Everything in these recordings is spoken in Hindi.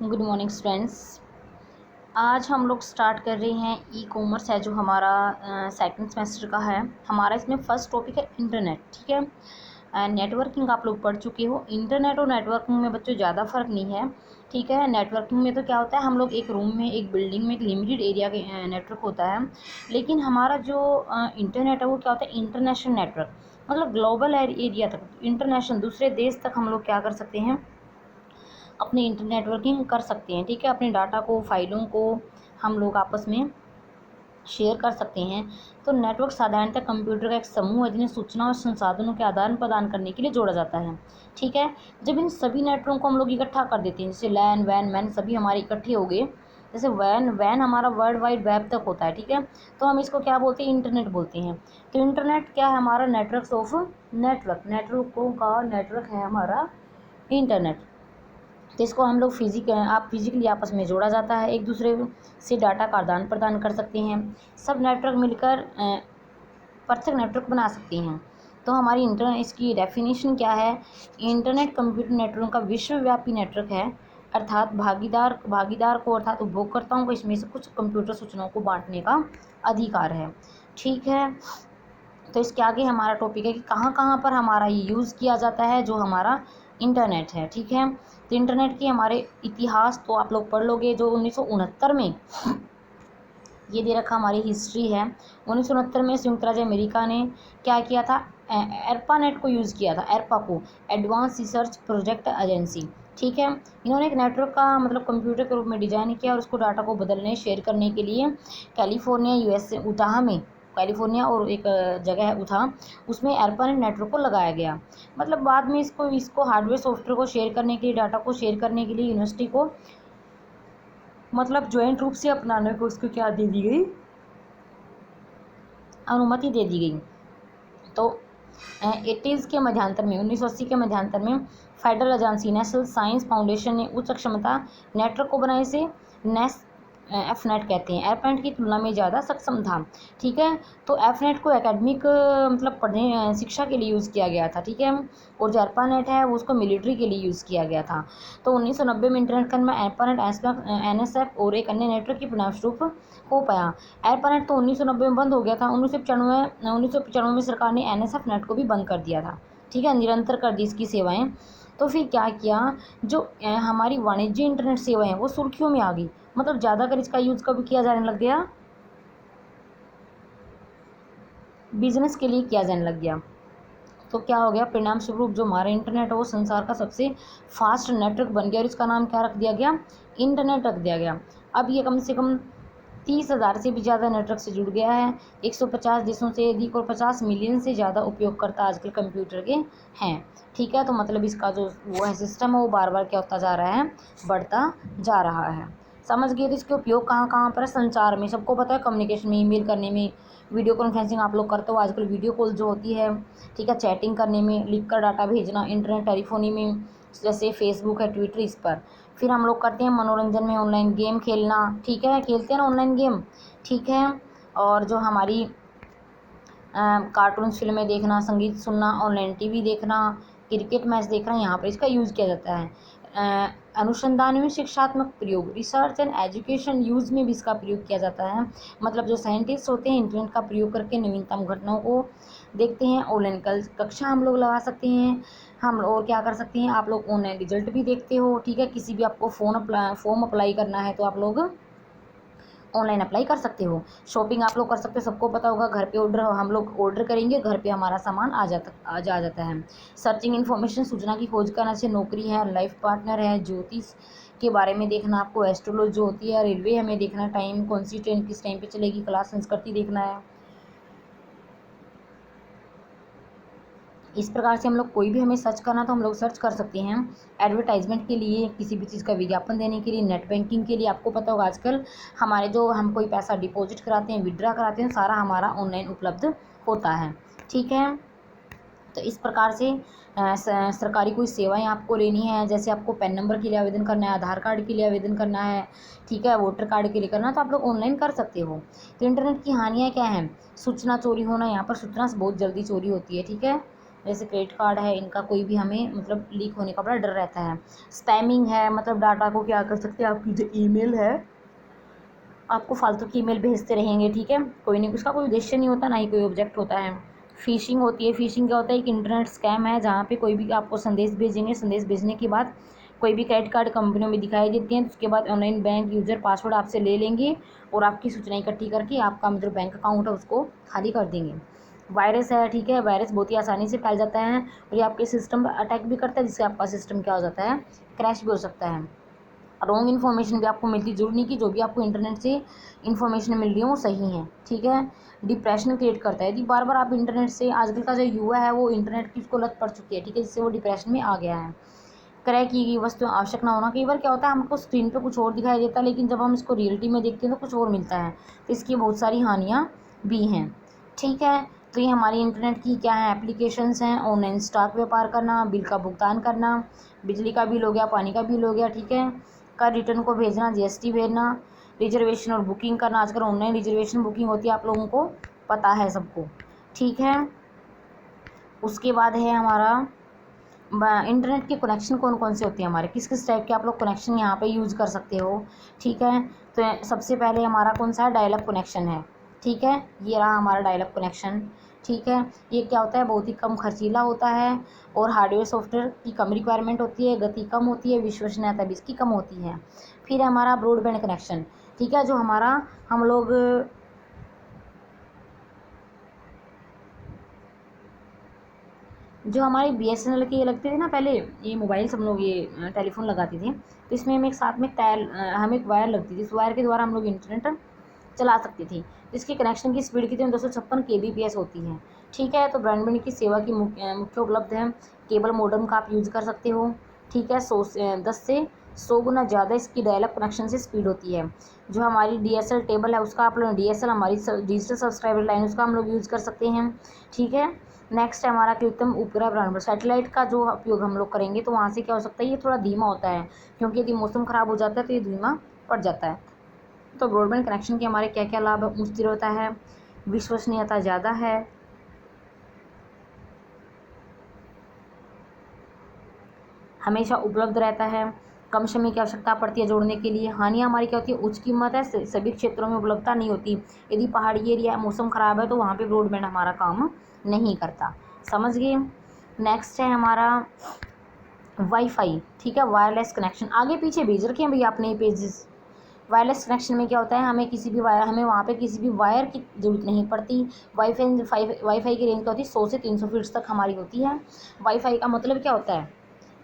Good morning students. आज हम लोग स्टार्ट कर रहे हैं ई कॉमर्स है जो हमारा सेकंड सेमेस्टर का है। हमारा इसमें फर्स्ट टॉपिक है इंटरनेट। ठीक है, नेटवर्किंग आप लोग पढ़ चुके हो। इंटरनेट और नेटवर्किंग में बच्चों ज़्यादा फ़र्क नहीं है। ठीक है, नेटवर्किंग में तो क्या होता है, हम लोग एक रूम में एक बिल्डिंग में एक लिमिटेड एरिया के नेटवर्क होता है। लेकिन हमारा जो इंटरनेट है वो क्या होता है, इंटरनेशनल नेटवर्क, मतलब ग्लोबल एरिया तक, इंटरनेशनल दूसरे देश तक हम लोग क्या कर सकते हैं, अपनी नेटवर्किंग कर सकते हैं। ठीक है, अपने डाटा को, फाइलों को हम लोग आपस में शेयर कर सकते हैं। तो नेटवर्क साधारणतः कंप्यूटर का एक समूह है जिन्हें सूचना और संसाधनों के आदान प्रदान करने के लिए जोड़ा जाता है। ठीक है, जब इन सभी नेटवर्क को हम लोग इकट्ठा कर देते हैं, जैसे लैन वैन मैन सभी हमारे इकट्ठे हो गए, जैसे वैन वैन हमारा वर्ल्ड वाइड वेब तक होता है। ठीक है, तो हम इसको क्या बोलते हैं, इंटरनेट बोलते हैं। तो इंटरनेट क्या है, हमारा नेटवर्क ऑफ नेटवर्कों का नेटवर्क है हमारा इंटरनेट। तो इसको हम लोग फिजिकली आपस में जोड़ा जाता है, एक दूसरे से डाटा का आदान प्रदान कर सकते हैं। सब नेटवर्क मिलकर पृथक नेटवर्क बना सकते हैं। तो हमारी इसकी डेफिनेशन क्या है, इंटरनेट कंप्यूटर नेटवर्क का विश्वव्यापी नेटवर्क है, अर्थात भागीदार को अर्थात उपभोक्ताओं को इसमें से कुछ कंप्यूटर सूचनाओं को बांटने का अधिकार है। ठीक है, तो इसके आगे हमारा टॉपिक है कि कहाँ कहाँ पर हमारा ये यूज़ किया जाता है, जो हमारा इंटरनेट है। ठीक है, तो इंटरनेट की हमारे इतिहास तो आप लोग पढ़ लोगे, जो 1969 में ये दे रखा हमारी हिस्ट्री है। 1969 में संयुक्त राज्य अमेरिका ने क्या किया था, एर्पानेट को यूज़ किया था, एर्पा को, एडवांस रिसर्च प्रोजेक्ट एजेंसी। ठीक है, इन्होंने एक नेटवर्क का मतलब कंप्यूटर के रूप में डिजाइन किया और उसको डाटा को बदलने शेयर करने के लिए कैलिफोर्निया यूएसए उटाह में, कैलिफोर्निया और एक जगह है उटाह, उसमें एर्पानेट नेटवर्क को लगाया गया। मतलब बाद में इसको हार्डवेयर सॉफ्टवेयर को शेयर करने के लिए, डाटा को शेयर करने के लिए यूनिवर्सिटी को मतलब ज्वाइंट रूप से अपनाने को उसको क्या दे दी गई, अनुमति दे दी गई। तो 80s के मध्यांतर में, 1980 के मध्यांतर में federal agency national science foundation ने उच्च क्षमता नेटवर्क को बनाए से एफनेट कहते हैं, एयरपेनेट की तुलना में ज़्यादा सक्षम था। ठीक है, तो एफनेट को एकेडमिक मतलब पढ़ने शिक्षा के लिए यूज़ किया गया था। ठीक है, और जो एरपानेट है वो उसको मिलिट्री के लिए यूज़ किया गया था। तो 1990 में इंटरनेट में एरपानेट एनएसएफ और एक अन्य नेटवर्क की परिणामस्वरूप हो पाया। एरपानेट तो 1990 में बंद हो गया था। 1995 में सरकार ने एनएसएफ नेट को भी बंद कर दिया था। ठीक है, निरंतर कर दी इसकी सेवाएं। तो फिर क्या किया, जो हमारी वाणिज्य इंटरनेट सेवाएं हैं वो सुर्खियों में आ गई, मतलब ज़्यादातर इसका यूज़ कब किया जाने लग गया, बिजनेस के लिए किया जाने लग गया। तो क्या हो गया, परिणाम स्वरूप जो हमारा इंटरनेट है वो संसार का सबसे फास्ट नेटवर्क बन गया और इसका नाम क्या रख दिया गया, इंटरनेट रख दिया गया। अब ये कम से कम 30,000 से भी ज़्यादा नेटवर्क से जुड़ गया है, 150 देशों से अधिक और 50 मिलियन से ज़्यादा उपयोगकर्ता आजकल कंप्यूटर के हैं। ठीक है, तो मतलब इसका जो वो है सिस्टम है वो बार बार क्या होता जा रहा है, बढ़ता जा रहा है। समझ गए। तो इसके उपयोग कहाँ कहाँ पर है, संचार में, सबको पता है, कम्युनिकेशन में, ईमेल करने में, वीडियो कॉन्फ्रेंसिंग आप लोग करते हो आजकल, वीडियो कॉल जो होती है। ठीक है, चैटिंग करने में, लिख कर डाटा भेजना, इंटरनेट टेलीफोनी में, जैसे फेसबुक है, ट्विटर, इस पर। फिर हम लोग करते हैं मनोरंजन में, ऑनलाइन गेम खेलना। ठीक है, खेलते हैं ना ऑनलाइन गेम। ठीक है, और जो हमारी कार्टून फिल्में देखना, संगीत सुनना, ऑनलाइन टीवी देखना, क्रिकेट मैच देखना, यहाँ पर इसका यूज़ किया जाता है। अनुसंधान में शिक्षात्मक प्रयोग, रिसर्च एंड एजुकेशन यूज़ में भी इसका प्रयोग किया जाता है। मतलब जो साइंटिस्ट होते हैं इंटरनेट का प्रयोग करके नवीनतम घटनाओं को देखते हैं। ऑनलाइन कक्षा हम लोग लगा सकते हैं। हम और क्या कर सकते हैं, आप लोग ऑनलाइन रिजल्ट भी देखते हो। ठीक है, किसी भी आपको फॉर्म अप्लाई करना है तो आप लोग ऑनलाइन अप्लाई कर सकते हो। शॉपिंग आप लोग कर सकते हो, सबको पता होगा, घर पे ऑर्डर हम लोग ऑर्डर करेंगे, घर पे हमारा सामान आ जाता है। सर्चिंग इन्फॉर्मेशन, सूचना की खोज करना, जैसे नौकरी है, लाइफ पार्टनर है, ज्योतिष के बारे में देखना, आपको एस्ट्रोलॉजी जो होती है, रेलवे हमें देखना, टाइम कौन सी ट्रेन किस टाइम पे चलेगी, क्लास संस्कृति देखना है। इस प्रकार से हम लोग कोई भी हमें सर्च करना तो हम लोग सर्च कर सकते हैं। एडवर्टाइजमेंट के लिए, किसी भी चीज़ का विज्ञापन देने के लिए, नेट बैंकिंग के लिए, आपको पता होगा आजकल हमारे जो हम कोई पैसा डिपॉजिट कराते हैं, विड्रा कराते हैं, सारा हमारा ऑनलाइन उपलब्ध होता है। ठीक है, तो इस प्रकार से सरकारी कोई सेवाएं आपको लेनी है, जैसे आपको पैन नंबर के लिए आवेदन करना है, आधार कार्ड के लिए आवेदन करना है, ठीक है, वोटर कार्ड के लिए करना है, तो आप लोग ऑनलाइन कर सकते हो। तो इंटरनेट की हानियाँ क्या हैं, सूचना चोरी होना, यहाँ पर सूचना बहुत जल्दी चोरी होती है। ठीक है, जैसे क्रेडिट कार्ड है, इनका कोई भी हमें मतलब लीक होने का बड़ा डर रहता है। स्पैमिंग है, मतलब डाटा को क्या कर सकते हैं, आपकी जो ईमेल है, आपको फालतू की ईमेल भेजते रहेंगे, ठीक है, कोई नहीं, उसका कोई उद्देश्य नहीं होता, ना ही कोई ऑब्जेक्ट होता है। फ़िशिंग होती है। फ़िशिंग क्या होता है, एक इंटरनेट स्कैम है जहाँ पे कोई भी आपको संदेश भेजेंगे, संदेश भेजने के बाद कोई भी क्रेडिट कार्ड कंपनियों में दिखाई देती हैं, तो उसके बाद ऑनलाइन बैंक यूज़र पासवर्ड आपसे ले लेंगे और आपकी सूचना इकट्ठी करके आपका जो बैंक अकाउंट है उसको खाली कर देंगे। वायरस है, ठीक है, वायरस बहुत ही आसानी से फैल जाता है और ये आपके सिस्टम पर अटैक भी करता है, जिससे आपका सिस्टम क्या हो जाता है, क्रैश भी हो सकता है। रॉन्ग इन्फॉर्मेशन भी आपको मिलती, जरूरी नहीं कि जो भी आपको इंटरनेट से इन्फॉर्मेशन मिल रही है वो सही है, ठीक है। डिप्रेशन क्रिएट करता है यदि बार बार आप इंटरनेट से, आजकल का जो युवा है वो इंटरनेट की उसको लत पड़ चुकी है, ठीक है, जिससे वो डिप्रेशन में आ गया है। क्रय की गई वस्तु आवश्यक ना होना, कई बार क्या होता है हमको स्क्रीन पे कुछ और दिखाई देता है, लेकिन जब हम इसको रियलिटी में देखते हैं तो कुछ और मिलता है, तो इसकी बहुत सारी हानियाँ भी हैं, ठीक है। तो ये हमारी इंटरनेट की क्या है, एप्लीकेशंस हैं। ऑनलाइन स्टॉक व्यापार करना, बिल का भुगतान करना, बिजली का बिल हो गया, पानी का बिल हो गया, ठीक है, कर रिटर्न को भेजना, जीएसटी भेजना, रिजर्वेशन और बुकिंग करना, आजकल ऑनलाइन रिजर्वेशन बुकिंग होती है, आप लोगों को पता है सबको, ठीक है। उसके बाद है हमारा इंटरनेट के कनेक्शन कौन कौन से होते हैं हमारे, किस किस टाइप के आप लोग कनेक्शन यहाँ पे यूज़ कर सकते हो, ठीक है। तो सबसे पहले हमारा कौन सा डायल अप कनेक्शन है, ठीक है, ये रहा हमारा डायल अप कनेक्शन, ठीक है। ये क्या होता है, बहुत ही कम खर्चीला होता है और हार्डवेयर सॉफ्टवेयर की कम रिक्वायरमेंट होती है, गति कम होती है, विश्वसनीयता भी इसकी कम होती है। फिर हमारा ब्रॉडबैंड कनेक्शन, ठीक है, जो हमारा हम लोग जो हमारे बीएसएनएल के लगते थे ना पहले, ये मोबाइल हम लोग ये टेलीफोन लगाते थे, तो इसमें हमें एक साथ में हमें एक वायर लगती थी, इस वायर के द्वारा हम लोग इंटरनेट चला सकती थी। इसकी कनेक्शन की स्पीड कितनी 256 kbps होती है, ठीक है। तो ब्रॉडबैंड की सेवा की मुख्य उपलब्ध है, केबल मॉडेम का आप यूज़ कर सकते हो, ठीक है। 10 से 100 गुना ज़्यादा इसकी डायल कनेक्शन से स्पीड होती है। जो हमारी डीएसएल टेबल है उसका आप लोग, डीएसएल हमारी डिजिटल सब्सक्राइबर लाइन, उसका हम लोग यूज़ कर सकते हैं, ठीक है। नेक्स्ट है हमारा कृत्रिम उपग्रह ब्रॉडबैंड, सैटेलाइट का जो उपयोग हम लोग करेंगे तो वहाँ से क्या हो सकता है, ये थोड़ा धीमा होता है, क्योंकि यदि मौसम ख़राब हो जाता है तो ये धीमा पड़ जाता है। तो ब्रॉडबैंड कनेक्शन के हमारे क्या क्या लाभ है, स्थिर होता है, विश्वसनीयता ज़्यादा है, हमेशा उपलब्ध रहता है, कम समय की आवश्यकता पड़ती है जोड़ने के लिए। हानियाँ हमारी क्या होती है, उच्च कीमत है, सभी क्षेत्रों में उपलब्धता नहीं होती, यदि पहाड़ी एरिया है, मौसम ख़राब है तो वहाँ पे ब्रॉडबैंड हमारा काम नहीं करता, समझ गए। नेक्स्ट है हमारा वाईफाई, ठीक है, वायरलेस कनेक्शन, आगे पीछे भेज रखे हैं भैया आपने ये पेजेस। वायरलेस कनेक्शन में क्या होता है, हमें किसी भी वायर, हमें वहाँ पे किसी भी वायर की ज़रूरत नहीं पड़ती। वाईफाई की रेंज क्या होती है, 100 से 300 फीट तक हमारी होती है। वाईफाई का मतलब क्या होता है,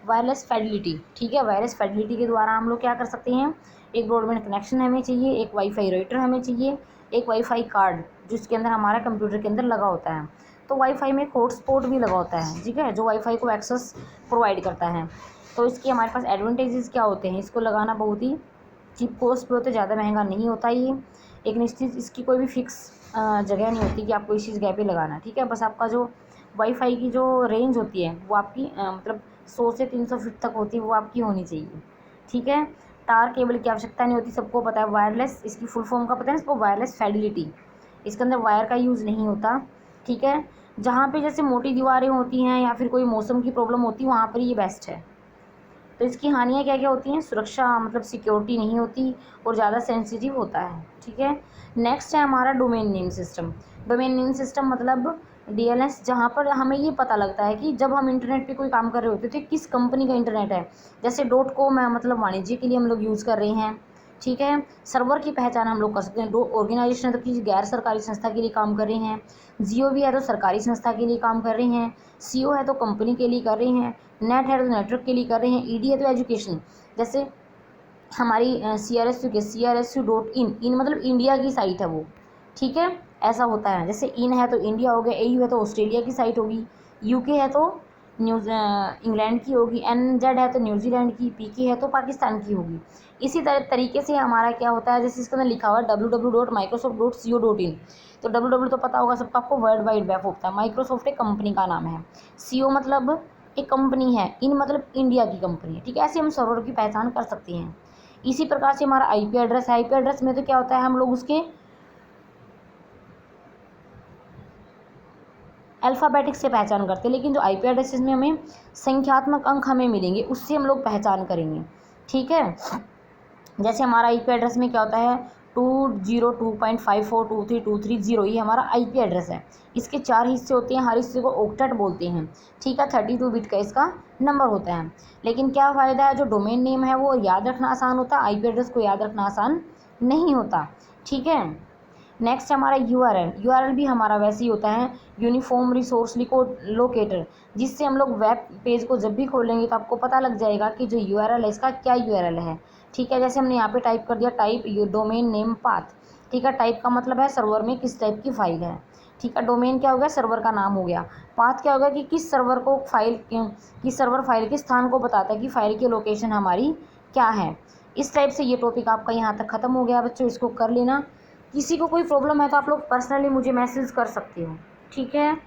वायरलेस फैसिलिटी, ठीक है, वायरलेस फैसिलिटी के द्वारा हम लोग क्या कर सकते हैं, एक ब्रॉडबैंड कनेक्शन हमें चाहिए, एक वाईफाई राउटर हमें चाहिए, एक वाईफाई कार्ड जिसके अंदर हमारा कंप्यूटर के अंदर लगा होता है। तो वाईफाई में एक हॉटस्पॉट भी लगा होता है, ठीक है, जो वाईफाई को एक्सेस प्रोवाइड करता है। तो इसके हमारे पास एडवांटेजेस क्या होते हैं, इसको लगाना बहुत ही चीप कॉस्ट पे होते, ज़्यादा महंगा नहीं होता ये, एक निश्चित इसकी कोई भी फिक्स जगह नहीं होती कि आपको इसी जगह पे लगाना, ठीक है। बस आपका जो वाईफाई की जो रेंज होती है वो आपकी मतलब 100 से 300 फीट तक होती है, वो आपकी होनी चाहिए, ठीक है। तार केबल की आवश्यकता नहीं होती, सबको पता है। वायरलेस, इसकी फुल फॉर्म का पता है इसको, वायरलेस फैसिलिटी, इसके अंदर वायर का यूज़ नहीं होता, ठीक है। जहाँ पे जैसे मोटी दीवारें होती हैं या फिर कोई मौसम की प्रॉब्लम होती है वहाँ पर ये बेस्ट है। तो इसकी हानियाँ क्या क्या होती हैं, सुरक्षा मतलब सिक्योरिटी नहीं होती और ज़्यादा सेंसिटिव होता है, ठीक है। नेक्स्ट है हमारा domain name system. Domain name system मतलब डीएनएस, जहाँ पर हमें ये पता लगता है कि जब हम इंटरनेट पे कोई काम कर रहे होते थे किस कंपनी का इंटरनेट है, जैसे .com है, मतलब वाणिज्य के लिए हम लोग यूज़ कर रहे हैं, ठीक है। सर्वर की पहचान हम लोग कर सकते हैं, दो ऑर्गेनाइजेशन है तो किसी गैर सरकारी संस्था के लिए काम कर रहे हैं, जीओवी है तो सरकारी संस्था के लिए काम कर रहे हैं, सीओ है तो कंपनी के लिए कर रहे हैं, नेट है तो नेटवर्क के लिए कर रहे हैं, ईडी है तो एजुकेशन, जैसे हमारी CRSU.in, इन मतलब इंडिया की साइट है वो, ठीक है, ऐसा होता है। जैसे इन है तो इंडिया हो गया, AU है तो ऑस्ट्रेलिया की साइट होगी, यूके है तो इंग्लैंड की होगी, NZ है तो न्यूजीलैंड की, PK है तो पाकिस्तान की होगी। इसी तरीके से हमारा क्या होता है, जैसे इसके अंदर लिखा हुआ है www.microsoft.co.in, तो www तो पता होगा सबको, आपको वर्ल्ड वाइड वेब होता है, माइक्रोसॉफ्ट एक कंपनी का नाम है, CO मतलब एक कंपनी है, इन मतलब इंडिया की कंपनी है, ठीक है। ऐसे हम सर्वर की पहचान कर सकते हैं। इसी प्रकार से हमारा IP एड्रेस है, IP एड्रेस में तो क्या होता है, हम लोग उसके अल्फ़ाबेटिक से पहचान करते हैं, लेकिन जो आईपी एड्रेसेस में हमें संख्यात्मक अंक हमें मिलेंगे उससे हम लोग पहचान करेंगे। ठीक है, जैसे हमारा आईपी एड्रेस में क्या होता है 202.542323 ये हमारा आईपी एड्रेस है। इसके 4 हिस्से होते हैं, हर हिस्से को ऑक्टेट बोलते हैं। ठीक है, 32 बिट का इसका नंबर होता है। लेकिन क्या फ़ायदा है, जो डोमेन नेम है वो याद रखना आसान होता है, आईपी एड्रेस को याद रखना आसान नहीं होता। ठीक है, नेक्स्ट हमारा यूआरएल भी हमारा वैसे ही होता है, यूनिफॉर्म रिसोर्स लोकेटर, जिससे हम लोग वेब पेज को जब भी खोलेंगे तो आपको पता लग जाएगा कि जो यूआरएल है इसका क्या यूआरएल है। ठीक है, जैसे हमने यहाँ पे टाइप कर दिया टाइप डोमेन नेम पाथ। ठीक है, टाइप का मतलब है सर्वर में किस टाइप की फाइल है। ठीक है, डोमेन क्या हो गया, सर्वर का नाम हो गया। पाथ क्या होगा कि किस सर्वर को किस सर्वर फाइल के स्थान को बताता है कि फाइल की लोकेशन हमारी क्या है। इस टाइप से ये टॉपिक आपका यहाँ तक ख़त्म हो गया बच्चों, इसको कर लेना। किसी को कोई प्रॉब्लम है तो आप लोग पर्सनली मुझे मैसेज कर सकते हो। ठीक है।